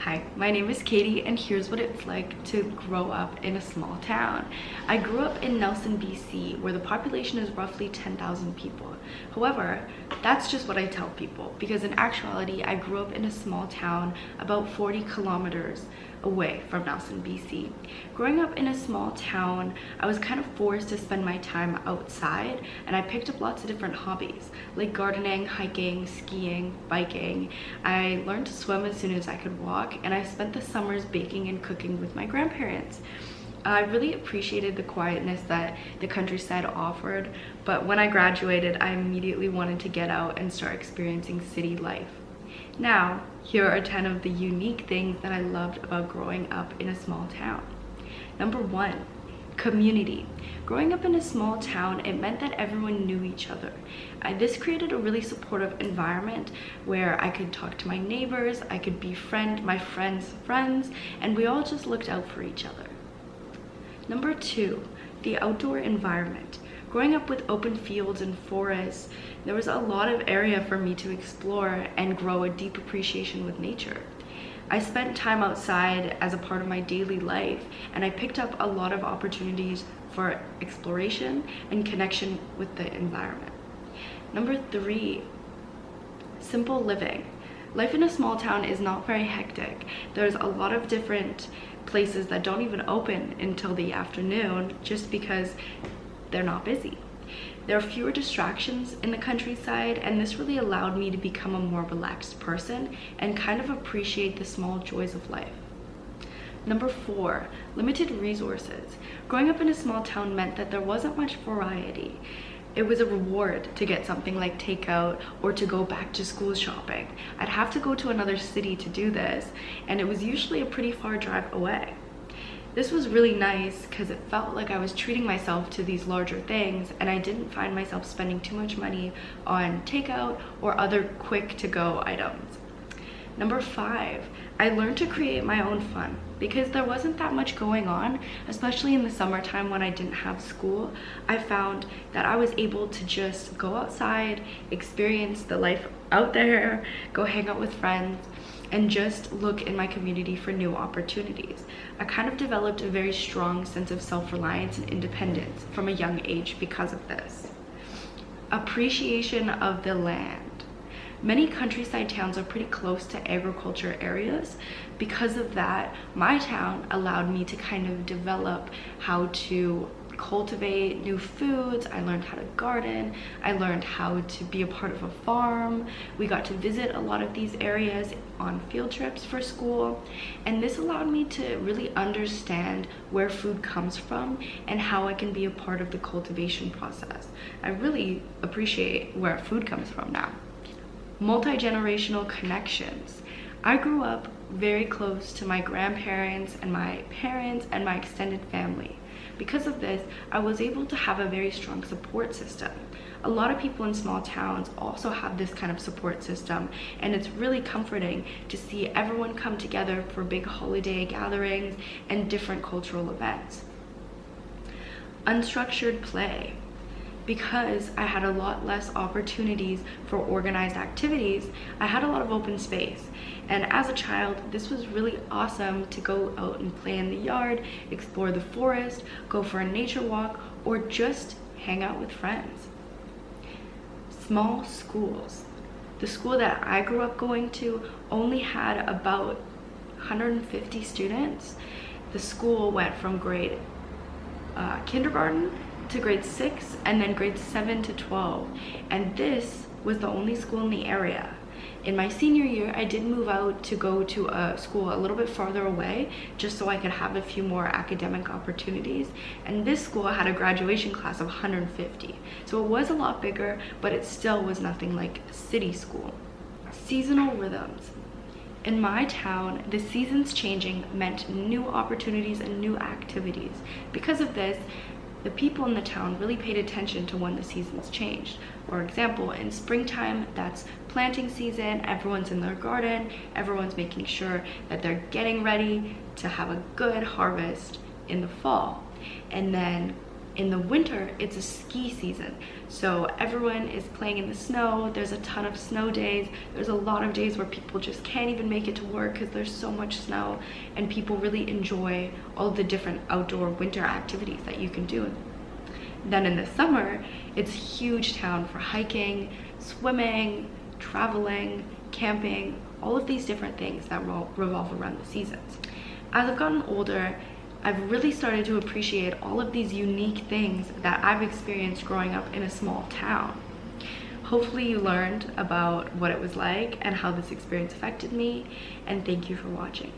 Hi, my name is Katie, and here's what it's like to grow up in a small town. I grew up in Nelson, BC, where the population is roughly 10,000 people. However, that's just what I tell people, because in actuality, I grew up in a small town about 40 kilometers away from Nelson, BC. Growing up in a small town, I was kind of forced to spend my time outside, and I picked up lots of different hobbies like gardening, hiking, skiing, biking. I learned to swim as soon as I could walk, and I spent the summers baking and cooking with my grandparents. I really appreciated the quietness that the countryside offered, but when I graduated, I immediately wanted to get out and start experiencing city life. Now, here are 10 of the unique things that I loved about growing up in a small town. Number 1, community. Growing up in a small town, it meant that everyone knew each other. This created a really supportive environment where I could talk to my neighbors, I could befriend my friends' friends, and we all just looked out for each other. Number 2, the outdoor environment. Growing up with open fields and forests, there was a lot of area for me to explore and grow a deep appreciation with nature. I spent time outside as a part of my daily life, and I picked up a lot of opportunities for exploration and connection with the environment. Number 3, simple living. Life in a small town is not very hectic. There's a lot of different places that don't even open until the afternoon just because they're not busy. There are fewer distractions in the countryside, and this really allowed me to become a more relaxed person and kind of appreciate the small joys of life. Number 4, limited resources. Growing up in a small town meant that there wasn't much variety. It was a reward to get something like takeout or to go back to school shopping. I'd have to go to another city to do this, and it was usually a pretty far drive away. This was really nice because it felt like I was treating myself to these larger things, and I didn't find myself spending too much money on takeout or other quick to-go items. Number 5, I learned to create my own fun because there wasn't that much going on, especially in the summertime when I didn't have school. I found that I was able to just go outside, experience the life out there, go hang out with friends, and just look in my community for new opportunities. I kind of developed a very strong sense of self-reliance and independence from a young age because of this. Appreciation of the land. Many countryside towns are pretty close to agriculture areas. Because of that, my town allowed me to kind of develop how to cultivate new foods. I learned how to garden. I learned how to be a part of a farm. We got to visit a lot of these areas on field trips for school, and this allowed me to really understand where food comes from and how I can be a part of the cultivation process. I really appreciate where food comes from now. Multi-generational connections. I grew up very close to my grandparents and my parents and my extended family. Because of this, I was able to have a very strong support system. A lot of people in small towns also have this kind of support system, and it's really comforting to see everyone come together for big holiday gatherings and different cultural events. Unstructured play. Because I had a lot less opportunities for organized activities, I had a lot of open space. And as a child, this was really awesome to go out and play in the yard, explore the forest, go for a nature walk, or just hang out with friends. Small schools. The school that I grew up going to only had about 150 students. The school went from grade kindergarten to grade 6 and then grade 7 to 12, and this was the only school in the area. In my senior year, I did move out to go to a school a little bit farther away just so I could have a few more academic opportunities, and this school had a graduation class of 150, so it was a lot bigger, but it still was nothing like a city school. Seasonal rhythms. In my town, the seasons changing meant new opportunities and new activities. Because of this, the people in the town really paid attention to when the seasons changed. For example, in springtime, that's planting season, everyone's in their garden, everyone's making sure that they're getting ready to have a good harvest in the fall. And then In the winter, it's a ski season. So everyone is playing in the snow. There's a ton of snow days. There's a lot of days where people just can't even make it to work because there's so much snow, and people really enjoy all the different outdoor winter activities that you can do. Then in the summer, it's a huge town for hiking, swimming, traveling, camping, all of these different things that revolve around the seasons. As I've gotten older, I've really started to appreciate all of these unique things that I've experienced growing up in a small town. Hopefully you learned about what it was like and how this experience affected me, and thank you for watching.